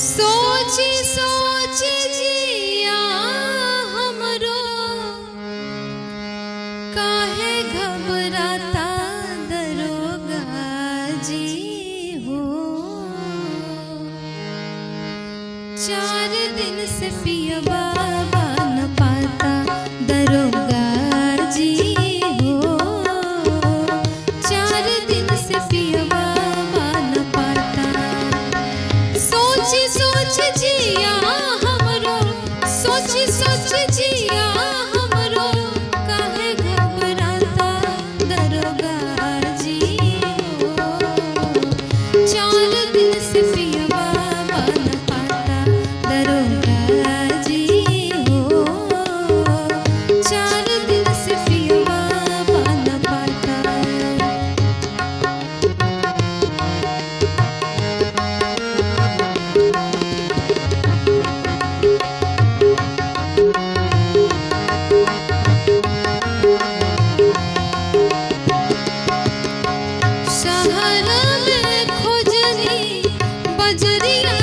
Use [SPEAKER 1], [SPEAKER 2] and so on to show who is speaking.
[SPEAKER 1] सोची सोची जिया हमरो काहे घबराता दरोगा जी हो। 4 दिन से पिया बाबा न पाता दरोगा जी हो। 4 दिन से पिया बाबा न पाता। सोची सोच जिया हमरो, सोची सोच जिया हमरो काहे घबराता दरोगा जी हो। 4 दिन से पिया बाबा न पाता दरोगा जी हो। 4 दिन से पिया बाबा न पाता। शहर में खोजनी बजरिया